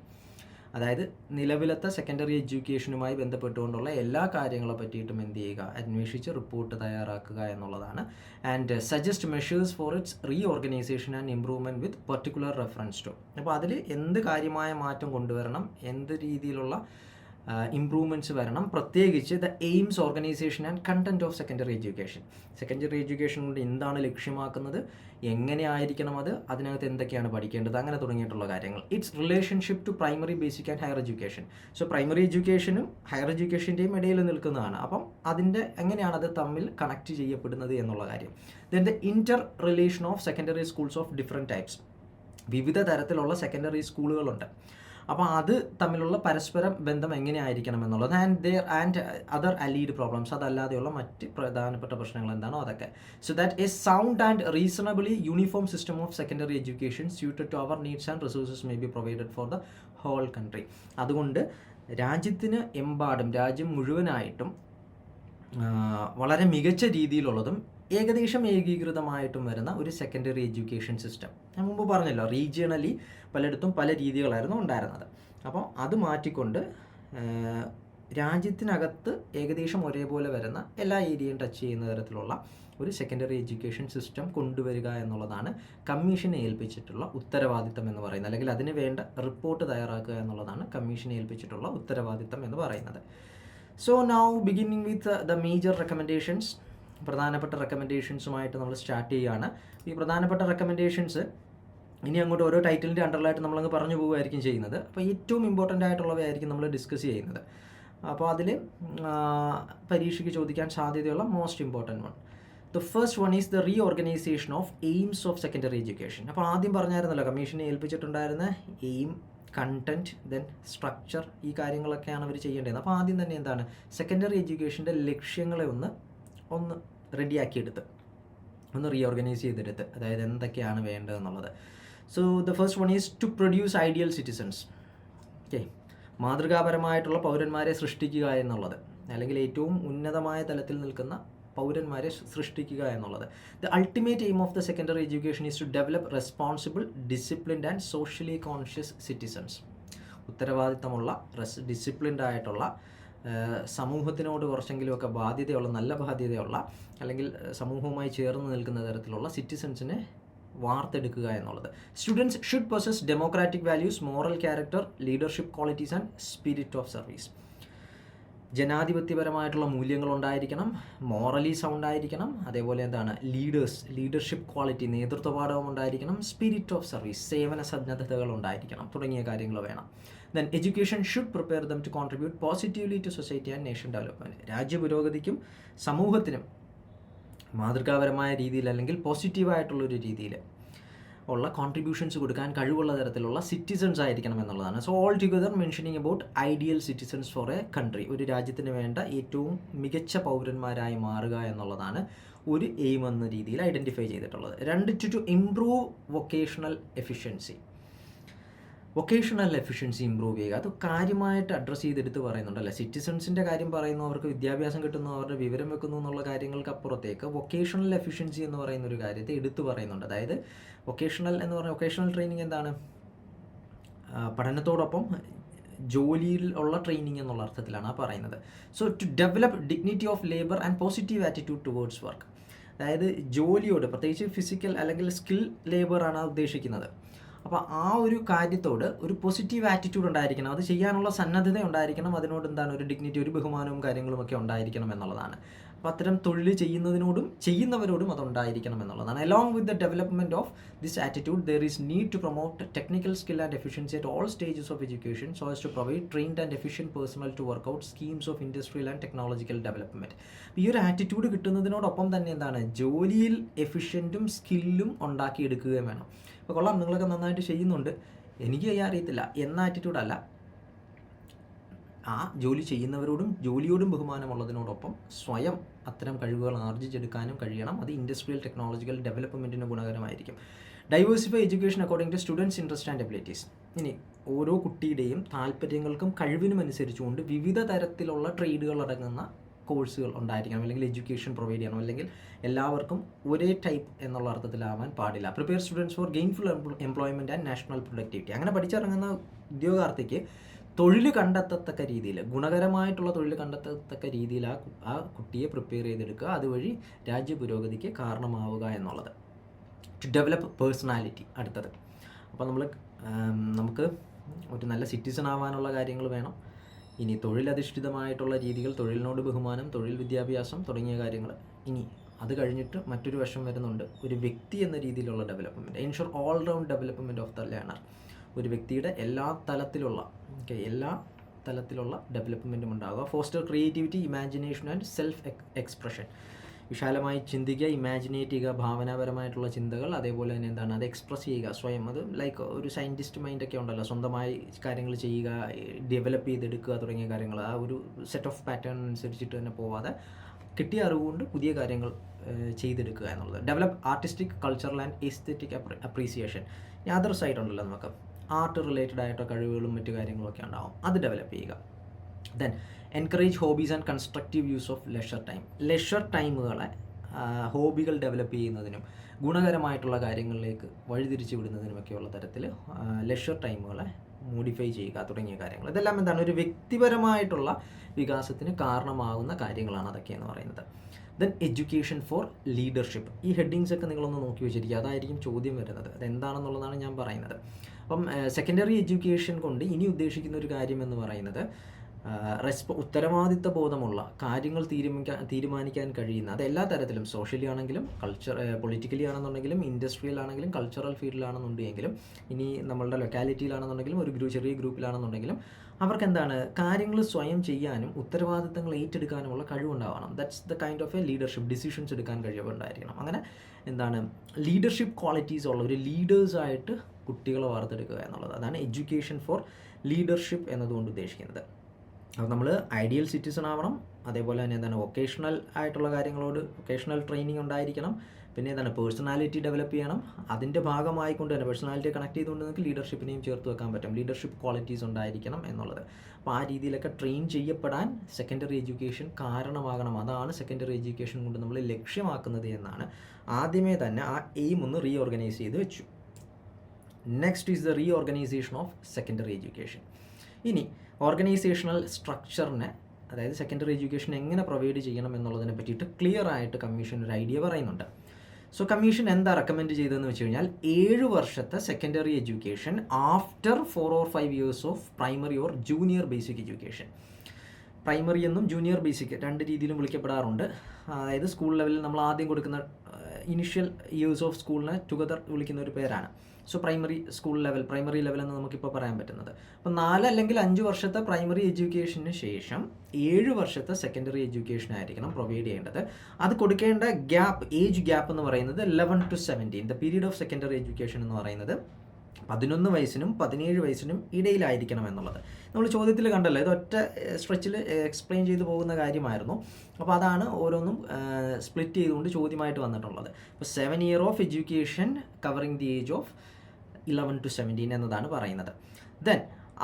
അതായത് നിലവിലത്തെ സെക്കൻഡറി എഡ്യൂക്കേഷനുമായി ബന്ധപ്പെട്ടുകൊണ്ടുള്ള എല്ലാ കാര്യങ്ങളെ പറ്റിയിട്ടും എന്ത് ചെയ്യുക, അന്വേഷിച്ച് റിപ്പോർട്ട് തയ്യാറാക്കുക എന്നുള്ളതാണ്. And suggest measures for its reorganisation and improvement with particular reference to. അപ്പോൾ അതിൽ എന്ത് കാര്യമായ മാറ്റം കൊണ്ടുവരണം, എന്ത് രീതിയിലുള്ള ഇംപ്രൂവ്മെൻറ്റ്സ് വരണം, പ്രത്യേകിച്ച് the aims, organisation and content of secondary education. Secondary education കൊണ്ട് എന്താണ് ലക്ഷ്യമാക്കുന്നത്, എങ്ങനെ ആയിരിക്കണം അത്, അതിനകത്ത് എന്തൊക്കെയാണ് പഠിക്കേണ്ടത്, അങ്ങനെ തുടങ്ങിയിട്ടുള്ള കാര്യങ്ങൾ. Its relationship to primary, basic and higher education. So primary എഡ്യൂക്കേഷനും ഹയർ എഡ്യൂക്കേഷൻ്റെയും ഇടയിൽ നിൽക്കുന്നതാണ്. അപ്പം അതിൻ്റെ എങ്ങനെയാണ് അത് തമ്മിൽ കണക്ട് ചെയ്യപ്പെടുന്നത് എന്നുള്ള കാര്യം. Then the inter relation of secondary schools of different types. വിവിധ തരത്തിലുള്ള സെക്കൻഡറി സ്കൂളുകളുണ്ട്. അപ്പോൾ അത് തമ്മിലുള്ള പരസ്പരം ബന്ധം എങ്ങനെയായിരിക്കണം എന്നുള്ളത്. ആൻഡ് അതർ അലീഡ് പ്രോബ്ലംസ്, അതല്ലാതെയുള്ള മറ്റ് പ്രധാനപ്പെട്ട പ്രശ്നങ്ങൾ എന്താണോ അതൊക്കെ. So that a sound and reasonably uniform system of secondary education suited to our needs and resources may be provided for the whole country. അതുകൊണ്ട് രാജ്യത്തിന് എമ്പാടും, രാജ്യം മുഴുവനായിട്ടും വളരെ മികച്ച രീതിയിലുള്ളതും ഏകദേശം ഏകീകൃതമായിട്ടും വരുന്ന ഒരു സെക്കൻഡറി എഡ്യൂക്കേഷൻ സിസ്റ്റം. ഞാൻ മുമ്പ് പറഞ്ഞല്ലോ, റീജിയണലി പലയിടത്തും പല രീതികളായിരുന്നു ഉണ്ടായിരുന്നത്. അപ്പോൾ അത് മാറ്റിക്കൊണ്ട് രാജ്യത്തിനകത്ത് ഏകദേശം ഒരേപോലെ വരുന്ന എല്ലാ ഏരിയയും ടച്ച് ചെയ്യുന്ന തരത്തിലുള്ള ഒരു സെക്കൻഡറി എഡ്യൂക്കേഷൻ സിസ്റ്റം കൊണ്ടുവരിക എന്നുള്ളതാണ് കമ്മീഷനെ ഏൽപ്പിച്ചിട്ടുള്ള ഉത്തരവാദിത്തം എന്ന് പറയുന്നത്. അല്ലെങ്കിൽ അതിന് വേണ്ട റിപ്പോർട്ട് തയ്യാറാക്കുക എന്നുള്ളതാണ് കമ്മീഷനെ ഏൽപ്പിച്ചിട്ടുള്ള ഉത്തരവാദിത്തം എന്ന് പറയുന്നത്. So now ബിഗിന്നിങ് with the major recommendations. പ്രധാനപ്പെട്ട റെക്കമെൻഡേഷൻസുമായിട്ട് നമ്മൾ സ്റ്റാർട്ട് ചെയ്യുകയാണ്. ഈ പ്രധാനപ്പെട്ട റെക്കമെൻഡേഷൻസ് ഇനി അങ്ങോട്ട് ഓരോ ടൈറ്റിലിൻ്റെ അണ്ടറിലായിട്ട് നമ്മളങ്ങ് പറഞ്ഞു പോവുകയായിരിക്കും ചെയ്യുന്നത്. അപ്പോൾ ഏറ്റവും ഇമ്പോർട്ടൻ്റ് ആയിട്ടുള്ളവയായിരിക്കും നമ്മൾ ഡിസ്കസ് ചെയ്യുന്നത്. അപ്പോൾ അതിൽ പരീക്ഷയ്ക്ക് ചോദിക്കാൻ സാധ്യതയുള്ള most important one. The first one is the reorganisation of aims of secondary education. അപ്പോൾ ആദ്യം പറഞ്ഞായിരുന്നല്ലോ കമ്മീഷനെ ഏൽപ്പിച്ചിട്ടുണ്ടായിരുന്ന എയിം, കണ്ടൻറ്റ്, ദെൻ സ്ട്രക്ചർ, ഈ കാര്യങ്ങളൊക്കെയാണ് അവർ ചെയ്യേണ്ടത്. അപ്പോൾ ആദ്യം തന്നെ എന്താണ് സെക്കൻഡറി എഡ്യൂക്കേഷൻ്റെ ലക്ഷ്യങ്ങളെ ഒന്ന് റെഡിയാക്കിയെടുത്ത് ഒന്ന് റീഓർഗനൈസ് ചെയ്തെടുത്ത്, അതായത് എന്തൊക്കെയാണ് വേണ്ടതെന്നുള്ളത്. So the first one is to produce ideal citizens. Okay, മാതൃകാപരമായിട്ടുള്ള പൗരന്മാരെ സൃഷ്ടിക്കുക എന്നുള്ളത്, അല്ലെങ്കിൽ ഏറ്റവും ഉന്നതമായ തലത്തിൽ നിൽക്കുന്ന പൗരന്മാരെ സൃഷ്ടിക്കുക എന്നുള്ളത്. The ultimate aim of the secondary education is to develop responsible, disciplined and socially conscious citizens. ഉത്തരവാദിത്തമുള്ള, ഡിസിപ്ലിൻഡ് ആയിട്ടുള്ള, സമൂഹത്തിനോട് കുറച്ചെങ്കിലുമൊക്കെ ബാധ്യതയുള്ള, നല്ല ബാധ്യതയുള്ള, അല്ലെങ്കിൽ സമൂഹവുമായി ചേർന്ന് നിൽക്കുന്ന തരത്തിലുള്ള സിറ്റിസൺസിനെ വാർത്തെടുക്കുക എന്നുള്ളത്. Students should possess democratic values, moral character, leadership qualities and spirit of service. ജനാധിപത്യപരമായിട്ടുള്ള മൂല്യങ്ങളുണ്ടായിരിക്കണം, മോറലി സൗണ്ട് ആയിരിക്കണം, അതേപോലെ എന്താണ് ലീഡർഷിപ്പ് ക്വാളിറ്റി, നേതൃത്വപാഠവും ഉണ്ടായിരിക്കണം, സ്പിരിറ്റ് ഓഫ് സർവീസ്, സേവന സന്നദ്ധതകൾ ഉണ്ടായിരിക്കണം, തുടങ്ങിയ കാര്യങ്ങൾ വേണം. Then education should prepare them to contribute positively to society and nation development. രാജ്യപുരോഗതിക്കും സമൂഹത്തിനും മാതൃകാപരമായ രീതിയിൽ, അല്ലെങ്കിൽ പോസിറ്റീവായിട്ടുള്ളൊരു രീതിയിൽ ഉള്ള കോൺട്രിബ്യൂഷൻസ് കൊടുക്കാൻ കഴിവുള്ള തരത്തിലുള്ള സിറ്റിസൺസ് ആയിരിക്കണം എന്നുള്ളതാണ്. So all together mentioning about ideal citizens for a country. ഒരു രാജ്യത്തിന് വേണ്ട ഏറ്റവും മികച്ച പൗരന്മാരായി മാറുക എന്നുള്ളതാണ് ഒരു എയിം എന്ന രീതിയിൽ ഐഡൻറ്റിഫൈ ചെയ്തിട്ടുള്ളത്. 2 to improve vocational efficiency. Vocational efficiency improve ചെയ്യുക, അത് കാര്യമായിട്ട് അഡ്രസ്സ് ചെയ്തെടുത്ത് പറയുന്നുണ്ടല്ലേ. സിറ്റിസൺസിൻ്റെ കാര്യം പറയുന്നു, അവർക്ക് വിദ്യാഭ്യാസം കിട്ടുന്നു, അവരുടെ വിവരം വെക്കുന്നു എന്നുള്ള കാര്യങ്ങൾക്ക് അപ്പുറത്തേക്ക് വൊക്കേഷണൽ എഫിഷ്യൻസി എന്ന് പറയുന്ന ഒരു കാര്യത്തെ എടുത്തു പറയുന്നുണ്ട്. അതായത് വൊക്കേഷണൽ എന്ന് പറഞ്ഞാൽ വൊക്കേഷണൽ ട്രെയിനിങ് എന്താണ്? പഠനത്തോടൊപ്പം ജോലിയിൽ ഉള്ള ട്രെയിനിങ് എന്നുള്ള അർത്ഥത്തിലാണ് ആ പറയുന്നത്. So to develop dignity of labour and positive attitude towards work. അതായത് ജോലിയോട്, പ്രത്യേകിച്ച് ഫിസിക്കൽ അല്ലെങ്കിൽ സ്കിൽ ലേബറാണ് ഉദ്ദേശിക്കുന്നത്. അപ്പോൾ ആ ഒരു കാര്യത്തോട് ഒരു പോസിറ്റീവ് ആറ്റിറ്റ്യൂഡ് ഉണ്ടായിരിക്കണം, അത് ചെയ്യാനുള്ള സന്നദ്ധത ഉണ്ടായിരിക്കണം, അതിനോട് എന്താണ് ഒരു ഡിഗ്നിറ്റി, ഒരു ബഹുമാനവും കാര്യങ്ങളുമൊക്കെ ഉണ്ടായിരിക്കണം എന്നുള്ളതാണ്. അപ്പോൾ അത്തരം തൊഴിൽ ചെയ്യുന്നവരോടും അതുണ്ടായിരിക്കണം എന്നുള്ളതാണ്. Along with the development of this attitude there is need to promote technical skill and efficiency at all stages of education so as to provide trained and efficient personnel to work out schemes of industrial and technological development. ഈ ഒരു attitude കിട്ടുന്നതിനോടൊപ്പം തന്നെ എന്താണ്, ജോലിയിൽ എഫിഷ്യൻറ്റും സ്കില്ലും ഉണ്ടാക്കിയെടുക്കുകയും വേണം. ഇപ്പോൾ കൊള്ളാം, നിങ്ങളൊക്കെ നന്നായിട്ട് ചെയ്യുന്നുണ്ട്, എനിക്ക് ചെയ്യാൻ അറിയത്തില്ല എന്ന ആറ്റിറ്റ്യൂഡല്ല, ആ ജോലി ചെയ്യുന്നവരോടും ജോലിയോടും ബഹുമാനമുള്ളതിനോടൊപ്പം സ്വയം അത്തരം കഴിവുകൾ ആർജിച്ചെടുക്കാനും കഴിയണം. അത് ഇൻഡസ്ട്രിയൽ ടെക്നോളജിക്കൽ ഡെവലപ്മെൻറ്റിന് ഗുണകരമായിരിക്കും. Diversify education according to students interest and abilities. ഇനി ഓരോ കുട്ടിയുടെയും താല്പര്യങ്ങൾക്കും കഴിവിനും അനുസരിച്ചുകൊണ്ട് വിവിധ തരത്തിലുള്ള ട്രേഡുകൾ അടങ്ങുന്ന കോഴ്സുകൾ ഉണ്ടായിരിക്കണം, അല്ലെങ്കിൽ എഡ്യൂക്കേഷൻ പ്രൊവൈഡ് ചെയ്യണം, അല്ലെങ്കിൽ എല്ലാവർക്കും ഒരേ ടൈപ്പ് എന്നുള്ള അർത്ഥത്തിലാവാൻ പാടില്ല. Prepare students four gainful employment and national productivity. അങ്ങനെ പഠിച്ചിറങ്ങുന്ന ഉദ്യോഗാർത്ഥിക്ക് തൊഴിൽ കണ്ടെത്തത്തക്ക രീതിയിൽ, ഗുണകരമായിട്ടുള്ള തൊഴിൽ കണ്ടെത്തത്തക്ക രീതിയിൽ ആ കുട്ടിയെ പ്രിപ്പയർ ചെയ്തെടുക്കുക, അതുവഴി രാജ്യ പുരോഗതിക്ക് കാരണമാവുക എന്നുള്ളത്. To develop personality. അടുത്തത്, അപ്പോൾ നമുക്ക് ഒരു നല്ല സിറ്റിസൺ ആവാനുള്ള കാര്യങ്ങൾ വേണം. ഇനി തൊഴിലധിഷ്ഠിതമായിട്ടുള്ള രീതികൾ, തൊഴിലിനോട് ബഹുമാനം, തൊഴിൽ വിദ്യാഭ്യാസം തുടങ്ങിയ കാര്യങ്ങൾ. ഇനി അത് കഴിഞ്ഞിട്ട് മറ്റൊരു വശം വരുന്നുണ്ട്, ഒരു വ്യക്തി എന്ന രീതിയിലുള്ള development. Ensure all round development of the learner. ഒരു വ്യക്തിയുടെ എല്ലാ തലത്തിലുള്ള ഡെവലപ്മെൻറ്റും ഉണ്ടാകുക. Foster creativity, imagination and self expression. വിശാലമായി ചിന്തിക്കുക, ഇമാജിനേറ്റ് ചെയ്യുക, ഭാവനാപരമായിട്ടുള്ള ചിന്തകൾ, അതേപോലെ തന്നെ എന്താണ് അത് എക്സ്പ്രസ് ചെയ്യുക സ്വയം. അത് ലൈക്ക് ഒരു സയൻറ്റിസ്റ്റ് മൈൻഡൊക്കെ ഉണ്ടല്ലോ, സ്വന്തമായി കാര്യങ്ങൾ ചെയ്യുക, ഡെവലപ്പ് ചെയ്തെടുക്കുക തുടങ്ങിയ കാര്യങ്ങൾ. ആ ഒരു സെറ്റ് ഓഫ് പാറ്റേൺ അനുസരിച്ചിട്ട് തന്നെ പോവാതെ കിട്ടിയ അറിവുകൊണ്ട് പുതിയ കാര്യങ്ങൾ ചെയ്തെടുക്കുക എന്നുള്ളത്. Develop artistic, cultural and aesthetic appreciation. Other side ഉണ്ടല്ലോ, നമുക്ക് ആർട്ട് റിലേറ്റഡ് ആയിട്ട് കഴിവുകളും മറ്റു കാര്യങ്ങളൊക്കെ ഉണ്ടാവും, അത് ഡെവലപ്പ് ചെയ്യുക. Then encourage hobbies and constructive use of leisure ടൈമുകളെ ഹോബികൾ ഡെവലപ്പ് ചെയ്യുന്നതിനും ഗുണകരമായിട്ടുള്ള കാര്യങ്ങളിലേക്ക് വഴിതിരിച്ചു വിടുന്നതിനുമൊക്കെയുള്ള തരത്തിൽ ലെഷർ ടൈമുകളെ മോഡിഫൈ ചെയ്യുക തുടങ്ങിയ കാര്യങ്ങൾ. ഇതെല്ലാം എന്താണ്, ഒരു വ്യക്തിപരമായിട്ടുള്ള വികാസത്തിന് കാരണമാകുന്ന കാര്യങ്ങളാണ് അതൊക്കെയെന്ന് പറയുന്നത്. Then education for leadership. ഈ ഹെഡിങ്സ് ഒക്കെ നിങ്ങളൊന്ന് നോക്കി വെച്ചിരിക്കുക, അതായിരിക്കും ചോദ്യം വരുന്നത്. അതെന്താണെന്നുള്ളതാണ് ഞാൻ പറയുന്നത്. അപ്പം സെക്കൻഡറി എഡ്യൂക്കേഷൻ കൊണ്ട് ഇനി ഉദ്ദേശിക്കുന്ന ഒരു കാര്യം എന്ന് പറയുന്നത് ഉത്തരവാദിത്ത ബോധമുള്ള കാര്യങ്ങൾ തീരുമാനിക്കാൻ കഴിയുന്ന, അത് എല്ലാ തരത്തിലും, സോഷ്യലി ആണെങ്കിലും പൊളിറ്റിക്കലി ആണെന്നുണ്ടെങ്കിലും ഇൻഡസ്ട്രിയൽ ആണെങ്കിലും കൾച്ചറൽ ഫീൽഡിലാണെന്നുണ്ടെങ്കിലും ഇനി നമ്മളുടെ ലൊക്കാലിറ്റിയിലാണെന്നുണ്ടെങ്കിലും ഒരു ചെറിയ ഗ്രൂപ്പിലാണെന്നുണ്ടെങ്കിലും അവർക്ക് എന്താണ് കാര്യങ്ങൾ സ്വയം ചെയ്യാനും ഉത്തരവാദിത്തങ്ങൾ ഏറ്റെടുക്കാനുമുള്ള കഴിവുണ്ടാവണം. That's the kind of a leadership. Decisions എടുക്കാൻ കഴിവുണ്ടായിരിക്കണം. അങ്ങനെ എന്താണ് ലീഡർഷിപ്പ് ക്വാളിറ്റീസ് ഉള്ള ഒരു ലീഡേഴ്സായിട്ട് കുട്ടികളെ വാർത്തെടുക്കുക എന്നുള്ളത്. അതാണ് എഡ്യൂക്കേഷൻ ഫോർ ലീഡർഷിപ്പ് എന്നതുകൊണ്ട് ഉദ്ദേശിക്കുന്നത്. അപ്പോൾ നമ്മൾ ഐഡിയൽ സിറ്റിസൺ ആവണം. അതേപോലെ തന്നെ എന്താണ് വൊക്കേഷണൽ ആയിട്ടുള്ള വൊക്കേഷണൽ ട്രെയിനിങ് ഉണ്ടായിരിക്കണം. പിന്നെ എന്താണ് പേഴ്സണാലിറ്റി ഡെവലപ്പ് ചെയ്യണം. അതിൻ്റെ ഭാഗമായിക്കൊണ്ട് തന്നെ പേഴ്സണാലിറ്റി കണക്ട് ചെയ്തുകൊണ്ട് നിങ്ങൾക്ക് ലീഡർഷിപ്പിനെയും ചേർത്ത് വെക്കാൻ പറ്റും. ലീഡർഷിപ്പ് ക്വാളിറ്റീസ് ഉണ്ടായിരിക്കണം എന്നുള്ളത്. അപ്പോൾ ആ രീതിയിലൊക്കെ ട്രെയിൻ ചെയ്യപ്പെടാൻ സെക്കൻഡറി എഡ്യൂക്കേഷൻ കാരണമാകണം. അതാണ് സെക്കൻഡറി എഡ്യൂക്കേഷൻ കൊണ്ട് നമ്മൾ ലക്ഷ്യമാക്കുന്നത് എന്നാണ് ആദ്യമേ തന്നെ ആ എയിം ഒന്ന് റീഓർഗനൈസ് ചെയ്ത് വെച്ചു. Next is the reorganisation of secondary education. ഇനി ഓർഗനൈസേഷണൽ സ്ട്രക്ചറിനെ, അതായത് സെക്കൻഡറി എഡ്യൂക്കേഷൻ എങ്ങനെ പ്രൊവൈഡ് ചെയ്യണം എന്നുള്ളതിനെ പറ്റിയിട്ട് ക്ലിയർ ആയിട്ട് കമ്മീഷൻ ഒരു ഐഡിയ പറയുന്നുണ്ട്. സോ കമ്മീഷൻ എന്താ റെക്കമെൻഡ് ചെയ്തതെന്ന് വെച്ച് കഴിഞ്ഞാൽ 7 വർഷത്തെ secondary education after 4 or 5 years of primary or junior basic education. Primary എന്നും ജൂനിയർ ബേസിക് രണ്ട് രീതിയിലും വിളിക്കപ്പെടാറുണ്ട്. അതായത് സ്കൂൾ ലെവലിൽ നമ്മൾ ആദ്യം കൊടുക്കുന്ന ഇനിഷ്യൽ ഇയേഴ്സ് ഓഫ് സ്കൂളിനെ ടുഗദർ വിളിക്കുന്ന ഒരു പേരാണ്. സോ പ്രൈമറി ലെവൽ എന്ന് നമുക്കിപ്പോൾ പറയാൻ പറ്റുന്നത്. അപ്പോൾ 4 അല്ലെങ്കിൽ 5 വർഷത്തെ പ്രൈമറി എഡ്യൂക്കേഷന് ശേഷം 7 വർഷത്തെ സെക്കൻഡറി എഡ്യൂക്കേഷൻ ആയിരിക്കണം പ്രൊവൈഡ് ചെയ്യേണ്ടത്. അത് കൊടുക്കേണ്ട ഏജ് ഗ്യാപ്പ് എന്ന് പറയുന്നത് 11 to 17. The period of secondary education എന്ന് പറയുന്നത് 11 വയസ്സിനും 17 വയസ്സിനും ഇടയിലായിരിക്കണം എന്നുള്ളത്. നമ്മൾ ചോദ്യത്തിൽ കണ്ടല്ലോ, ഇത് ഒറ്റ സ്ട്രെച്ചിൽ എക്സ്പ്ലെയിൻ ചെയ്തു പോകുന്ന കാര്യമായിരുന്നു. അപ്പോൾ അതാണ് ഓരോന്നും സ്പ്ലിറ്റ് ചെയ്തുകൊണ്ട് ചോദ്യമായിട്ട് വന്നിട്ടുള്ളത്. ഇപ്പോൾ 7 years of education covering the age of 11 to 17 എന്നതാണ് പറയുന്നത്. ദെൻ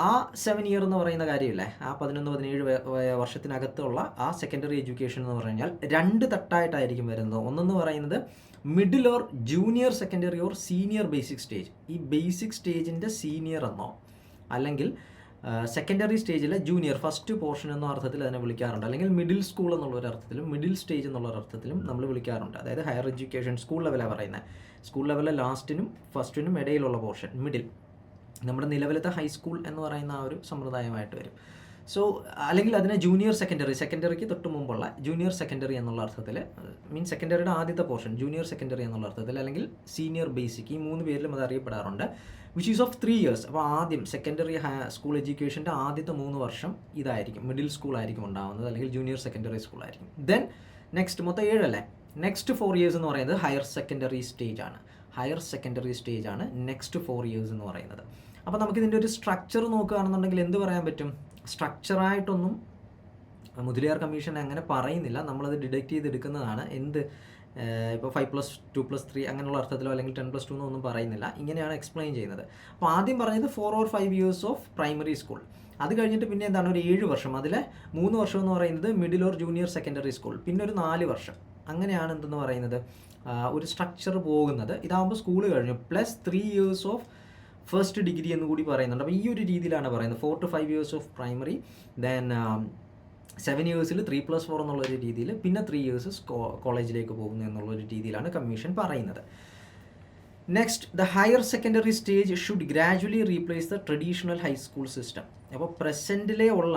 ആ 7 years എന്ന് പറയുന്ന കാര്യമില്ലേ, ആ 11-17 വർഷത്തിനകത്തുള്ള ആ സെക്കൻഡറി എഡ്യൂക്കേഷൻ എന്ന് പറഞ്ഞു കഴിഞ്ഞാൽ 2 തട്ടായിട്ടായിരിക്കും വരുന്നത്. ഒന്നെന്ന് പറയുന്നത് middle or junior secondary or senior basic stage. ഈ ബേസിക് സ്റ്റേജിൻ്റെ സീനിയർ എന്നോ അല്ലെങ്കിൽ സെക്കൻഡറി സ്റ്റേജിലെ ജൂനിയർ ഫസ്റ്റ് പോർഷൻ എന്ന അർത്ഥത്തിൽ അതിനെ വിളിക്കാറുണ്ട്. അല്ലെങ്കിൽ മിഡിൽ സ്കൂൾ എന്നുള്ള ഒരു അർത്ഥത്തിലും മിഡിൽ സ്റ്റേജ് എന്നുള്ള അർത്ഥത്തിലും നമ്മൾ വിളിക്കാറുണ്ട്. അതായത് ഹയർ എഡ്യൂക്കേഷൻ സ്കൂൾ ലെവലാണ് പറയുന്നത്. സ്കൂൾ ലെവലിലെ ലാസ്റ്റിനും ഫസ്റ്റിനും ഇടയിലുള്ള പോർഷൻ മിഡിൽ. നമ്മുടെ നിലവിലത്തെ ഹൈസ്കൂൾ എന്ന് പറയുന്ന ആ ഒരു സമ്പ്രദായമായിട്ട് വരും. സോ അല്ലെങ്കിൽ അതിനെ ജൂനിയർ സെക്കൻഡറിക്ക് തൊട്ട് മുമ്പുള്ള ജൂനിയർ സെക്കൻഡറി എന്നുള്ള അർത്ഥത്തിൽ, സെക്കൻഡറിയുടെ ആദ്യത്തെ പോർഷൻ ജൂനിയർ സെക്കൻഡറി എന്നുള്ള അർത്ഥത്തിൽ, അല്ലെങ്കിൽ സീനിയർ ബേസിക്, ഈ 3 പേരിലും അത് അറിയപ്പെടാറുണ്ട്. Which is of 3 years. അപ്പോൾ ആദ്യം സെക്കൻഡറി സ്കൂൾ എഡ്യൂക്കേഷൻ്റെ ആദ്യത്തെ 3 വർഷം ഇതായിരിക്കും, മിഡിൽ സ്കൂൾ ആയിരിക്കും ഉണ്ടാകുന്നത്, അല്ലെങ്കിൽ ജൂനിയർ സെക്കൻഡറി സ്കൂൾ ആയിരിക്കും. ദെൻ നെക്സ്റ്റ് മൊത്തം 7 അല്ലേ, നെക്സ്റ്റ് 4 years എന്ന് പറയുന്നത് ഹയർ സെക്കൻഡറി സ്റ്റേജ് ആണ്. നെക്സ്റ്റ് 4 years എന്ന് പറയുന്നത്. അപ്പോൾ നമുക്കിതിൻ്റെ ഒരു സ്ട്രക്ചർ നോക്കുകയാണെന്നുണ്ടെങ്കിൽ എന്ത് പറയാൻ പറ്റും? സ്ട്രക്ചറായിട്ടൊന്നും മുതലിയാർ കമ്മീഷൻ അങ്ങനെ പറയുന്നില്ല, നമ്മളത് ഡിഡക്റ്റ് ചെയ്തെടുക്കുന്നതാണ്. ഇപ്പോൾ 5+2+3 അങ്ങനെയുള്ള അർത്ഥത്തിലോ അല്ലെങ്കിൽ 10+2 എന്നൊന്നും പറയുന്നില്ല, ഇങ്ങനെയാണ് എക്സ്പ്ലെയിൻ ചെയ്യുന്നത്. അപ്പോൾ ആദ്യം പറഞ്ഞത് 4 or 5 years of primary school. അത് കഴിഞ്ഞിട്ട് പിന്നെ എന്താണ് ഒരു 7 വർഷം, അതിലെ 3 വർഷം എന്ന് പറയുന്നത് middle or junior secondary school, പിന്നെ ഒരു 4 വർഷം. അങ്ങനെയാണ് എന്തെന്ന് പറയുന്നത് ഒരു സ്ട്രക്ചർ പോകുന്നത്. ഇതാകുമ്പോൾ സ്കൂൾ കഴിഞ്ഞു plus 3 years of first degree എന്ന് കൂടി പറയുന്നുണ്ട്. അപ്പോൾ ഈ ഒരു രീതിയിലാണ് പറയുന്നത്. 4 to 5 years of primary, then 7 years 3+4 എന്നുള്ളൊരു രീതിയിൽ, പിന്നെ 3 years കോളേജിലേക്ക് പോകുന്നു എന്നുള്ളൊരു രീതിയിലാണ് കമ്മീഷൻ പറയുന്നത്. Next, the higher secondary stage should gradually replace the traditional high school system. അപ്പോൾ പ്രസൻറ്റിലെ ഉള്ള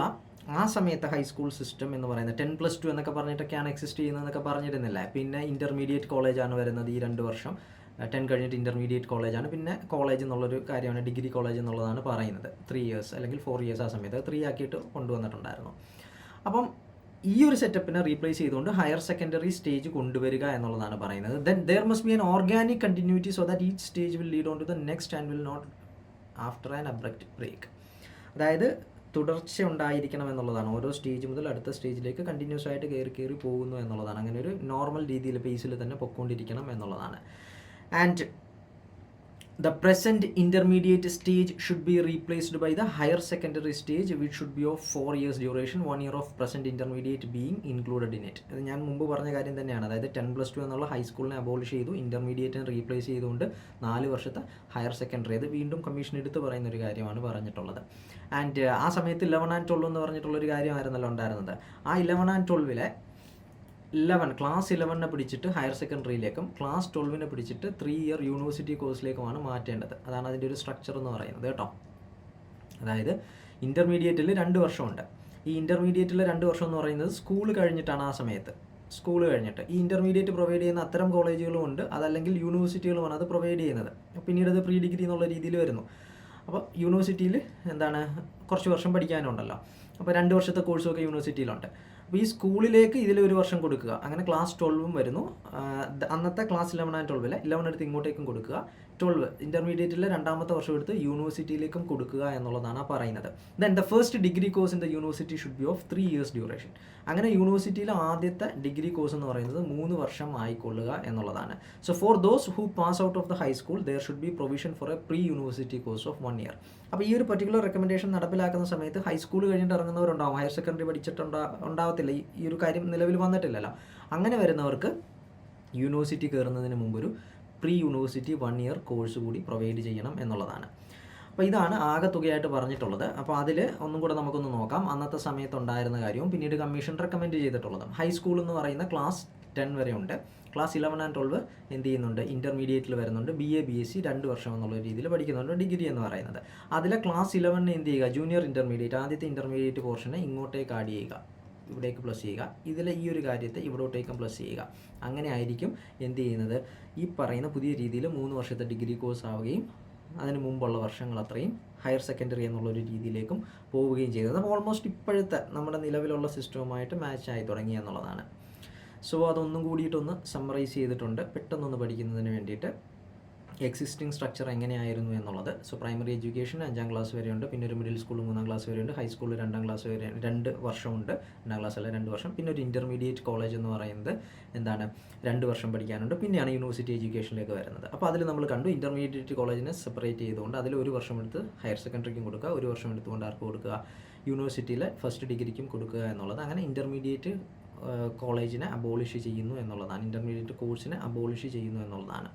ആ സമയത്ത് ഹൈസ്കൂൾ സിസ്റ്റം എന്ന് പറയുന്നത് 10+2 എന്നൊക്കെ പറഞ്ഞിട്ടൊക്കെയാണ് എക്സിസ്റ്റ് ചെയ്യുന്നതെന്നൊക്കെ പറഞ്ഞിരുന്നില്ല. പിന്നെ ഇൻ്റർമീഡിയറ്റ് കോളേജാണ് വരുന്നത് ഈ 2 വർഷം. 10 കഴിഞ്ഞിട്ട് ഇൻ്റർമീഡിയറ്റ് കോളേജാണ്, പിന്നെ കോളേജ് എന്നുള്ളൊരു കാര്യമാണ്, ഡിഗ്രി കോളേജ് എന്നുള്ളതാണ് പറയുന്നത്. 3 years അല്ലെങ്കിൽ 4 years ആ സമയത്ത് 3 ആക്കിയിട്ട് കൊണ്ടുവന്നിട്ടുണ്ടായിരുന്നു. അപ്പം ഈ ഒരു സെറ്റപ്പിനെ റീപ്ലേസ് ചെയ്തുകൊണ്ട് ഹയർ സെക്കൻഡറി സ്റ്റേജ് കൊണ്ടുവരിക എന്നുള്ളതാണ് പറയുന്നത്. Then there must be an organic continuity so that each stage will lead on to the next and will not after an abrupt break. അതായത് തുടർച്ച ഉണ്ടായിരിക്കണം എന്നുള്ളതാണ്. ഓരോ സ്റ്റേജ് മുതൽ അടുത്ത സ്റ്റേജിലേക്ക് കണ്ടിന്യൂസ് ആയിട്ട് കയറി പോകുന്നു എന്നുള്ളതാണ്. അങ്ങനെ ഒരു നോർമൽ രീതിയിൽ പേസിൽ തന്നെ പൊയ്ക്കൊണ്ടിരിക്കണം എന്നുള്ളതാണ്. And the present intermediate stage should be replaced by the higher secondary stage which should be of 4 years duration, 1 year of present intermediate being included in it. ഇത് ഞാൻ മുമ്പ് പറഞ്ഞ കാര്യം തന്നെയാണ്. അതായത് 10+2 എന്നുള്ള ഹൈസ്കൂളിനെ അബോളിഷ് ചെയ്തു, ഇൻ്റർമീഡിയറ്റിനെ റീപ്ലേസ് ചെയ്തുകൊണ്ട് 4 വർഷത്തെ ഹയർ സെക്കൻഡറി. അത് വീണ്ടും കമ്മീഷൻ എടുത്ത് പറയുന്ന ഒരു കാര്യമാണ് പറഞ്ഞിട്ടുള്ളത്. ആൻഡ് ആ സമയത്ത് 11 and 12 എന്ന് പറഞ്ഞിട്ടുള്ളൊരു കാര്യമായിരുന്നല്ലോ ഉണ്ടായിരുന്നത്. ആ 11 and 12 ക്ലാസ് 11 പിടിച്ചിട്ട് ഹയർ സെക്കൻഡറിയിലേക്കും ക്ലാസ് 12 പിടിച്ചിട്ട് 3 year യൂണിവേഴ്സിറ്റി കോഴ്സിലേക്കുമാണ് മാറ്റേണ്ടത്. അതാണ് അതിൻ്റെ ഒരു സ്ട്രക്ചർ എന്ന് പറയുന്നത് കേട്ടോ. അതായത് ഇൻ്റർമീഡിയറ്റിൽ 2 വർഷമുണ്ട്. ഈ ഇൻ്റർമീഡിയറ്റിലെ 2 വർഷം എന്ന് പറയുന്നത് സ്കൂൾ കഴിഞ്ഞിട്ടാണ് ആ സമയത്ത്. സ്കൂൾ കഴിഞ്ഞിട്ട് ഈ ഇൻ്റർമീഡിയറ്റ് പ്രൊവൈഡ് ചെയ്യുന്ന അത്തരം കോളേജുകളും ഉണ്ട്, അതല്ലെങ്കിൽ യൂണിവേഴ്സിറ്റികളുമാണ് അത് പ്രൊവൈഡ് ചെയ്യുന്നത്. പിന്നീട് അത് പ്രീ ഡിഗ്രി എന്നുള്ള രീതിയിൽ വരുന്നു. അപ്പോൾ യൂണിവേഴ്സിറ്റിയിൽ എന്താണ് കുറച്ച് വർഷം പഠിക്കാനുണ്ടല്ലോ. അപ്പോൾ 2 വർഷത്തെ കോഴ്സൊക്കെ യൂണിവേഴ്സിറ്റിയിലുണ്ട്. അപ്പോൾ ഈ സ്കൂളിലേക്ക് ഇതിൽ 1 വർഷം കൊടുക്കുക. അങ്ങനെ ക്ലാസ് 12 വരുന്നു. അന്നത്തെ ക്ലാസ് 11 ആൻഡ് 12 11 എടുത്ത് ഇങ്ങോട്ടേക്കും കൊടുക്കുക. 12 ഇൻ്റർമീഡിയറ്റിലെ 2ാമത്തെ വർഷം എടുത്ത് യൂണിവേഴ്സിറ്റിയിലേക്കും കൊടുക്കുക എന്നുള്ളതാണ് പറയുന്നത്. Then the first degree course in the university should be of 3 years duration. അങ്ങനെ യൂണിവേഴ്സിറ്റിയിലെ ആദ്യത്തെ ഡിഗ്രി കോഴ്സ് എന്ന് പറയുന്നത് 3 വർഷം ആയിക്കൊള്ളുക എന്നുള്ളതാണ്. So for those who pass out of the high school there should be provision for A pre university course of 1 year. അപ്പോൾ ഈ ഒരു പർട്ടിക്കുലർ റെക്കമെൻഡേഷൻ നടപ്പിലാക്കുന്ന സമയത്ത് ഹൈസ്കൂൾ കഴിഞ്ഞിട്ട് ഇറങ്ങുന്നവരുണ്ടാവും, ഹയർ സെക്കൻഡറി ഉണ്ടാവത്തില്ല, ഈ ഒരു കാര്യം നിലവിൽ വന്നിട്ടില്ലല്ലോ. അങ്ങനെ വരുന്നവർക്ക് യൂണിവേഴ്സിറ്റി കയറുന്നതിന് മുമ്പൊരു പ്രീ യൂണിവേഴ്സിറ്റി 1 year കോഴ്സ് കൂടി പ്രൊവൈഡ് ചെയ്യണം എന്നുള്ളതാണ്. അപ്പോൾ ഇതാണ് ആകെ തുകയായിട്ട് പറഞ്ഞിട്ടുള്ളത്. അപ്പോൾ അതിൽ ഒന്നും കൂടെ നമുക്കൊന്ന് നോക്കാം. അന്നത്തെ സമയത്ത് ഉണ്ടായിരുന്ന കാര്യവും പിന്നീട് കമ്മീഷൻ റെക്കമെൻഡ് ചെയ്തിട്ടുള്ളതും. ഹൈസ്കൂൾ എന്ന് പറയുന്ന ക്ലാസ് 10 വരെ ഉണ്ട്. ക്ലാസ് 11 ആൻഡ് 12 എന്ത് ചെയ്യുന്നുണ്ട്, ഇൻ്റർമീഡിയറ്റിൽ വരുന്നുണ്ട്. BA BSc 2 വർഷം എന്നുള്ള രീതിയിൽ പഠിക്കുന്നുണ്ട് ഡിഗ്രി എന്ന് പറയുന്നത്. അതിലെ ക്ലാസ് 11 എന്ത് ചെയ്യുക, ജൂനിയർ ഇൻ്റർമീഡിയറ്റ് ആദ്യത്തെ ഇൻ്റർമീഡിയറ്റ് പോർഷനെ ഇങ്ങോട്ടേക്ക് ആഡ് ചെയ്യുക, ഇവിടേക്ക് പ്ലസ് ചെയ്യുക. ഇതിലെ ഈ ഒരു കാര്യത്തെ ഇവിടോട്ടേക്കും പ്ലസ് ചെയ്യുക. അങ്ങനെ ആയിരിക്കും എന്ത് ചെയ്യുന്നത്, ഈ പറയുന്ന പുതിയ രീതിയിൽ 3 വർഷത്തെ ഡിഗ്രി കോഴ്സ് ആവുകയും അതിന് മുമ്പുള്ള വർഷങ്ങൾ അത്രയും ഹയർ സെക്കൻഡറി എന്നുള്ളൊരു രീതിയിലേക്കും പോവുകയും ചെയ്തത്. അപ്പോൾ ഓൾമോസ്റ്റ് ഇപ്പോഴത്തെ നമ്മുടെ നിലവിലുള്ള സിസ്റ്റവുമായിട്ട് മാച്ച് ആയി തുടങ്ങി എന്നുള്ളതാണ്. സോ അതൊന്നും കൂടിയിട്ടൊന്ന് സമ്മറൈസ് ചെയ്തിട്ടുണ്ട് പെട്ടെന്നൊന്ന് പഠിക്കുന്നതിന് വേണ്ടിയിട്ട്. എക്സിസ്റ്റിംഗ് സ്ട്രക്ചർ എങ്ങനെയായിരുന്നു എന്നുള്ളത്. സോ പ്രൈമറി എഡ്യൂക്കേഷൻ 5ാം ക്ലാസ് വരെയുണ്ട്, പിന്നെ ഒരു മിഡിൽ സ്കൂൾ 3ാം ക്ലാസ് വരെയുണ്ട്, ഹൈസ്കൂൾ 2ാം ക്ലാസ് വരെ 2 വർഷമുണ്ട്, 2ാം ക്ലാസ് അല്ല 2 വർഷം, പിന്നെ ഒരു ഇൻ്റർമീഡിയറ്റ് കോളേജ് എന്ന് പറയുന്നത് എന്താണ് 2 വർഷം പഠിക്കാനുണ്ട്, പിന്നെയാണ് യൂണിവേഴ്സിറ്റി എഡ്യൂക്കേഷനിലേക്ക് വരുന്നത്. അപ്പോൾ അതിൽ നമ്മൾ കണ്ടു ഇൻ്റർമീഡിയറ്റ് കോളേജിനെ സെപ്പറേറ്റ് ചെയ്തുകൊണ്ട് അതിൽ 1 വർഷം എടുത്ത് ഹയർ സെക്കൻഡറിക്കും കൊടുക്കുക, 1 വർഷം എടുത്തുകൊണ്ട് ആർക്ക് കൊടുക്കുക, യൂണിവേഴ്സിറ്റിയിലെ ഫസ്റ്റ് ഡിഗ്രിക്കും കൊടുക്കുക എന്നുള്ളത്. അങ്ങനെ ഇൻ്റർമീഡിയറ്റ് കോളേജിനെ അബോളിഷ് ചെയ്യുന്നു എന്നുള്ളതാണ്, ഇൻ്റർമീഡിയറ്റ് കോഴ്സിനെ അബോളിഷ് ചെയ്യുന്നു എന്നുള്ളതാണ്.